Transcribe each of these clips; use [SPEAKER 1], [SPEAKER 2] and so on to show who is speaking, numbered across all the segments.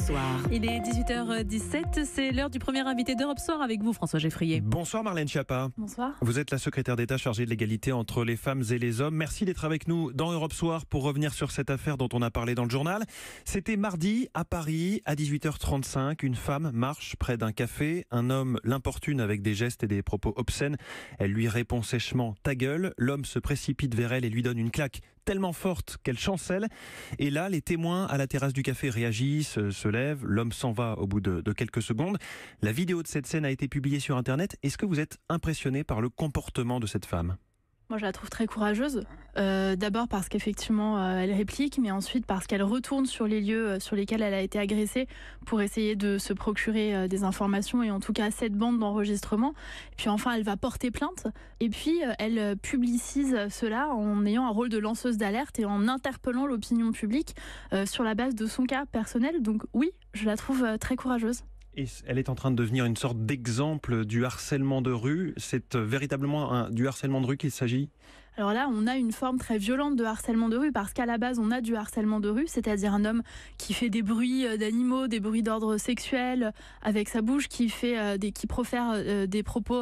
[SPEAKER 1] Soir.
[SPEAKER 2] Il est 18h17, c'est l'heure du premier invité d'Europe Soir avec vous, François Geffrier.
[SPEAKER 3] Bonsoir Marlène Schiappa.
[SPEAKER 2] Bonsoir.
[SPEAKER 3] Vous êtes la secrétaire d'État chargée de l'égalité entre les femmes et les hommes. Merci d'être avec nous dans Europe Soir pour revenir sur cette affaire dont on a parlé dans le journal. C'était mardi à Paris à 18h35. Une femme marche près d'un café. Un homme l'importune avec des gestes et des propos obscènes. Elle lui répond sèchement « ta gueule ». L'homme se précipite vers elle et lui donne une claque tellement forte qu'elle chancelle. Et là, les témoins à la terrasse du café réagissent, se lèvent. L'homme s'en va au bout de quelques secondes. La vidéo de cette scène a été publiée sur Internet. Est-ce que vous êtes impressionné par le comportement de cette femme ?
[SPEAKER 4] Moi, je la trouve très courageuse. D'abord parce qu'effectivement, elle réplique, mais ensuite parce qu'elle retourne sur les lieux sur lesquels elle a été agressée pour essayer de se procurer des informations et en tout cas cette bande d'enregistrement. Et puis enfin, elle va porter plainte. Et puis, elle publicise cela en ayant un rôle de lanceuse d'alerte et en interpellant l'opinion publique sur la base de son cas personnel. Donc oui, je la trouve très courageuse.
[SPEAKER 3] Et elle est en train de devenir une sorte d'exemple du harcèlement de rue. C'est véritablement du harcèlement de rue qu'il s'agit ?
[SPEAKER 4] Alors là, on a une forme très violente de harcèlement de rue parce qu'à la base, on a du harcèlement de rue, c'est-à-dire un homme qui fait des bruits d'animaux, des bruits d'ordre sexuel avec sa bouche, qui profère des propos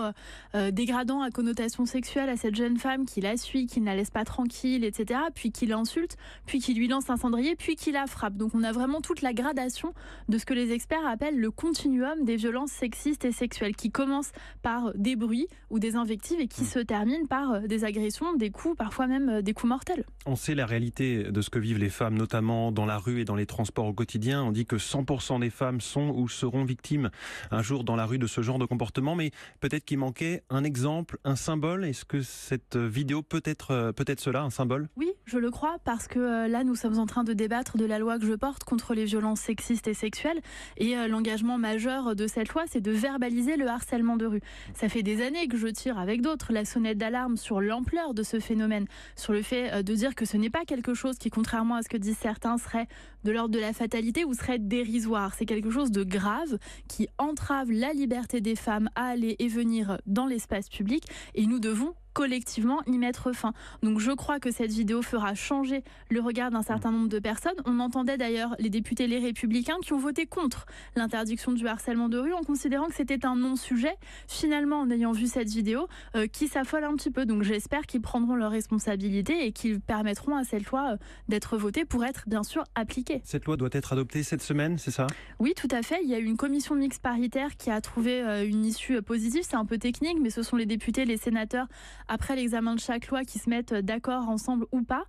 [SPEAKER 4] dégradants à connotation sexuelle à cette jeune femme, qui la suit, qui ne la laisse pas tranquille, etc. Puis qui l'insulte, puis qui lui lance un cendrier, puis qui la frappe. Donc on a vraiment toute la gradation de ce que les experts appellent le continuum des violences sexistes et sexuelles, qui commence par des bruits ou des invectives et qui se termine par des agressions, des coups, parfois même des coups mortels.
[SPEAKER 3] On sait la réalité de ce que vivent les femmes, notamment dans la rue et dans les transports au quotidien. On dit que 100% des femmes sont ou seront victimes un jour dans la rue de ce genre de comportement, mais peut-être qu'il manquait un exemple, un symbole. Est-ce que cette vidéo peut être cela, un symbole ?
[SPEAKER 4] Oui, je le crois, parce que là, nous sommes en train de débattre de la loi que je porte contre les violences sexistes et sexuelles. Et l'engagement majeur de cette loi, c'est de verbaliser le harcèlement de rue. Ça fait des années que je tire avec d'autres la sonnette d'alarme sur l'ampleur de ce phénomène, sur le fait de dire que ce n'est pas quelque chose qui, contrairement à ce que disent certains, serait de l'ordre de la fatalité ou serait dérisoire. C'est quelque chose de grave qui entrave la liberté des femmes à aller et venir dans l'espace public, et nous devons collectivement y mettre fin. Donc je crois que cette vidéo fera changer le regard d'un certain nombre de personnes. On entendait d'ailleurs les députés Les Républicains qui ont voté contre l'interdiction du harcèlement de rue en considérant que c'était un non-sujet. Finalement, en ayant vu cette vidéo, qui s'affolent un petit peu. Donc j'espère qu'ils prendront leurs responsabilités et qu'ils permettront à cette loi d'être votée pour être bien sûr appliquée.
[SPEAKER 3] Cette loi doit être adoptée cette semaine, c'est ça ?
[SPEAKER 4] Oui, tout à fait. Il y a eu une commission mixte paritaire qui a trouvé une issue positive. C'est un peu technique, mais ce sont les députés, les sénateurs, après l'examen de chaque loi, qui se mettent d'accord ensemble ou pas.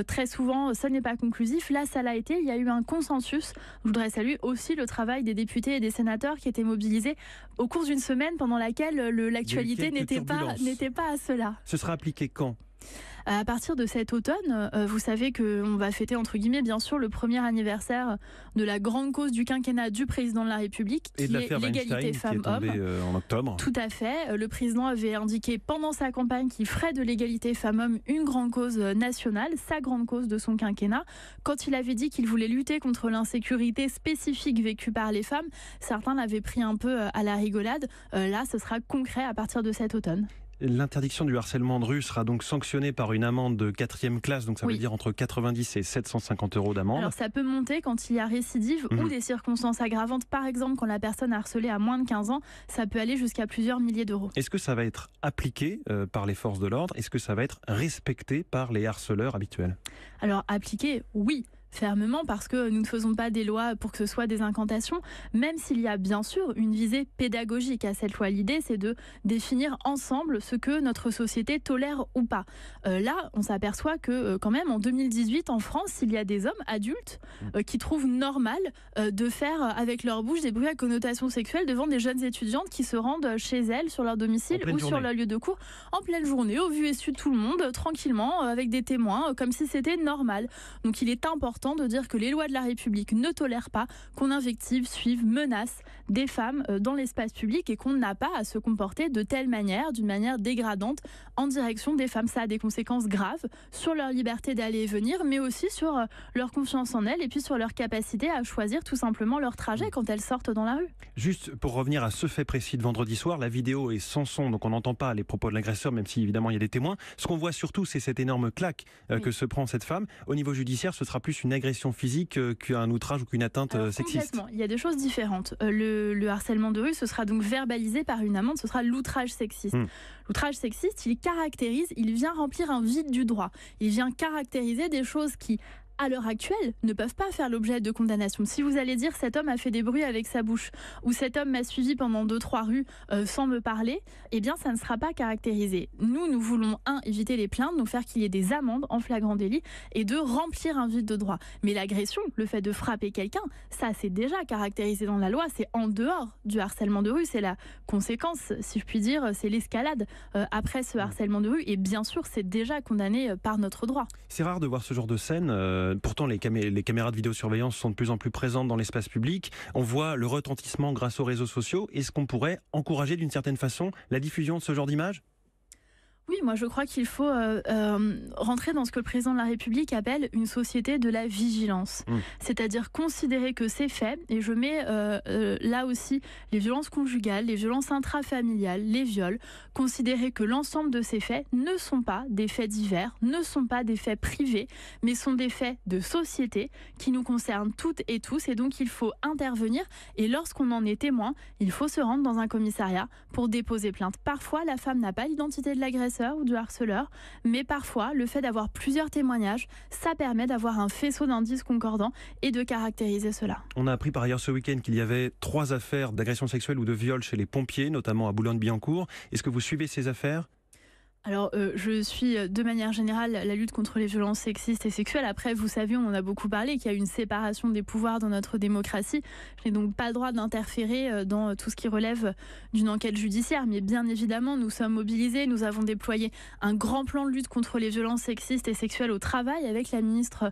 [SPEAKER 4] Très souvent, ça n'est pas conclusif. Là, ça l'a été. Il y a eu un consensus. Je voudrais saluer aussi le travail des députés et des sénateurs qui étaient mobilisés au cours d'une semaine pendant laquelle l'actualité n'était pas à cela.
[SPEAKER 3] Ce sera appliqué quand ?
[SPEAKER 4] À partir de cet automne, vous savez qu'on va fêter, entre guillemets, bien sûr, le premier anniversaire de la grande cause du quinquennat du président de la République, qui est l'égalité femmes-hommes.
[SPEAKER 3] En octobre.
[SPEAKER 4] Tout à fait. Le président avait indiqué pendant sa campagne qu'il ferait de l'égalité femmes-hommes une grande cause nationale, sa grande cause de son quinquennat. Quand il avait dit qu'il voulait lutter contre l'insécurité spécifique vécue par les femmes, certains l'avaient pris un peu à la rigolade. Là, ce sera concret à partir de cet automne.
[SPEAKER 3] L'interdiction du harcèlement de rue sera donc sanctionnée par une amende de 4e classe, donc ça veut dire entre 90 et 750 € d'amende.
[SPEAKER 4] Alors ça peut monter quand il y a récidive ou des circonstances aggravantes. Par exemple, quand la personne a harcelé à moins de 15 ans, ça peut aller jusqu'à plusieurs milliers d'euros.
[SPEAKER 3] Est-ce que ça va être appliqué par les forces de l'ordre ? Est-ce que ça va être respecté par les harceleurs habituels ?
[SPEAKER 4] Alors appliqué, oui. Fermement, parce que nous ne faisons pas des lois pour que ce soit des incantations, même s'il y a bien sûr une visée pédagogique à cette loi. L'idée, c'est de définir ensemble ce que notre société tolère ou pas. Là, on s'aperçoit que quand même en 2018, en France, il y a des hommes adultes qui trouvent normal de faire avec leur bouche des bruits à connotation sexuelle devant des jeunes étudiantes qui se rendent chez elles, sur leur domicile ou sur leur lieu de cours, en pleine journée, au vu et su de tout le monde, tranquillement, avec des témoins, comme si c'était normal. Donc il est important de dire que les lois de la République ne tolèrent pas qu'on invective, suive, menace des femmes dans l'espace public et qu'on n'a pas à se comporter de telle manière, d'une manière dégradante en direction des femmes. Ça a des conséquences graves sur leur liberté d'aller et venir, mais aussi sur leur confiance en elles et puis sur leur capacité à choisir tout simplement leur trajet quand elles sortent dans la rue.
[SPEAKER 3] Juste pour revenir à ce fait précis de vendredi soir, la vidéo est sans son, donc on n'entend pas les propos de l'agresseur, même si évidemment il y a des témoins. Ce qu'on voit surtout, c'est cette énorme claque que se prend cette femme. Au niveau judiciaire, ce sera plus une agression physique qu'un outrage ou qu'une atteinte sexiste.
[SPEAKER 4] Complètement. Il y a des choses différentes. Le harcèlement de rue, ce sera donc verbalisé par une amende, ce sera l'outrage sexiste. L'outrage sexiste, il caractérise, il vient remplir un vide du droit. Il vient caractériser des choses qui, à l'heure actuelle, ne peuvent pas faire l'objet de condamnation. Si vous allez dire cet homme a fait des bruits avec sa bouche ou cet homme m'a suivi pendant 2-3 rues sans me parler, eh bien ça ne sera pas caractérisé. Nous voulons éviter les plaintes, donc faire qu'il y ait des amendes en flagrant délit et de remplir un vide de droit. Mais l'agression, le fait de frapper quelqu'un, ça c'est déjà caractérisé dans la loi, c'est en dehors du harcèlement de rue, c'est la conséquence, si je puis dire, c'est l'escalade après ce harcèlement de rue et bien sûr c'est déjà condamné par notre droit.
[SPEAKER 3] C'est rare de voir ce genre de scène. Pourtant, les caméras de vidéosurveillance sont de plus en plus présentes dans l'espace public. On voit le retentissement grâce aux réseaux sociaux. Est-ce qu'on pourrait encourager d'une certaine façon la diffusion de ce genre d'images ?
[SPEAKER 4] Oui, moi je crois qu'il faut rentrer dans ce que le président de la République appelle une société de la vigilance. C'est-à-dire considérer que ces faits, et je mets là aussi les violences conjugales, les violences intrafamiliales, les viols, considérer que l'ensemble de ces faits ne sont pas des faits divers, ne sont pas des faits privés, mais sont des faits de société qui nous concernent toutes et tous. Et donc il faut intervenir. Et lorsqu'on en est témoin, il faut se rendre dans un commissariat pour déposer plainte. Parfois, la femme n'a pas l'identité de l'agresseur ou du harceleur, mais parfois le fait d'avoir plusieurs témoignages, ça permet d'avoir un faisceau d'indices concordants et de caractériser cela.
[SPEAKER 3] On a appris par ailleurs ce week-end qu'il y avait 3 affaires d'agression sexuelle ou de viol chez les pompiers, notamment à Boulogne-Billancourt. Est-ce que vous suivez ces affaires ?
[SPEAKER 4] Alors, je suis de manière générale la lutte contre les violences sexistes et sexuelles. Après, vous savez, on en a beaucoup parlé, qu'il y a une séparation des pouvoirs dans notre démocratie. Je n'ai donc pas le droit d'interférer dans tout ce qui relève d'une enquête judiciaire. Mais bien évidemment, nous sommes mobilisés. Nous avons déployé un grand plan de lutte contre les violences sexistes et sexuelles au travail avec la ministre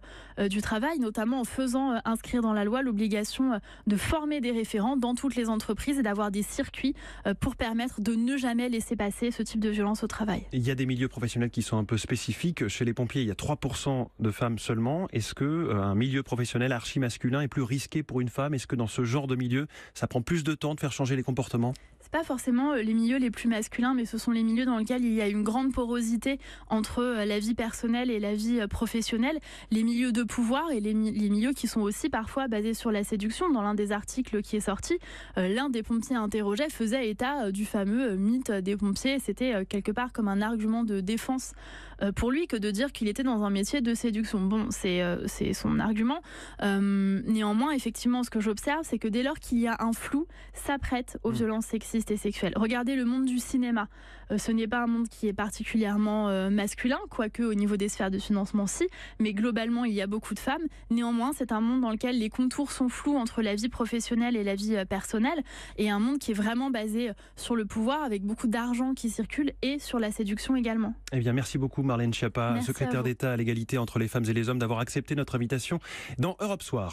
[SPEAKER 4] du Travail, notamment en faisant inscrire dans la loi l'obligation de former des référents dans toutes les entreprises et d'avoir des circuits pour permettre de ne jamais laisser passer ce type de violence au travail.
[SPEAKER 3] Il y a des milieux professionnels qui sont un peu spécifiques. Chez les pompiers, il y a 3% de femmes seulement. Est-ce qu'un milieu professionnel archi-masculin est plus risqué pour une femme ? Est-ce que dans ce genre de milieu, ça prend plus de temps de faire changer les comportements ?
[SPEAKER 4] C'est pas forcément les milieux les plus masculins, mais ce sont les milieux dans lesquels il y a une grande porosité entre la vie personnelle et la vie professionnelle. Les milieux de pouvoir et les milieux qui sont aussi parfois basés sur la séduction. Dans l'un des articles qui est sorti, l'un des pompiers interrogés faisait état du fameux mythe des pompiers. C'était quelque part comme un argument de défense pour lui que de dire qu'il était dans un métier de séduction. Bon, c'est son argument. Néanmoins, effectivement, ce que j'observe, c'est que dès lors qu'il y a un flou, ça prête aux violences sexistes et sexuelles. Regardez le monde du cinéma. Ce n'est pas un monde qui est particulièrement masculin, quoique au niveau des sphères de financement, si, mais globalement, il y a beaucoup de femmes. Néanmoins, c'est un monde dans lequel les contours sont flous entre la vie professionnelle et la vie personnelle, et un monde qui est vraiment basé sur le pouvoir, avec beaucoup d'argent qui circule, et sur la séduction également.
[SPEAKER 3] Eh bien, merci beaucoup Marlène Schiappa, secrétaire d'État à l'égalité entre les femmes et les hommes, d'avoir accepté notre invitation dans Europe Soir.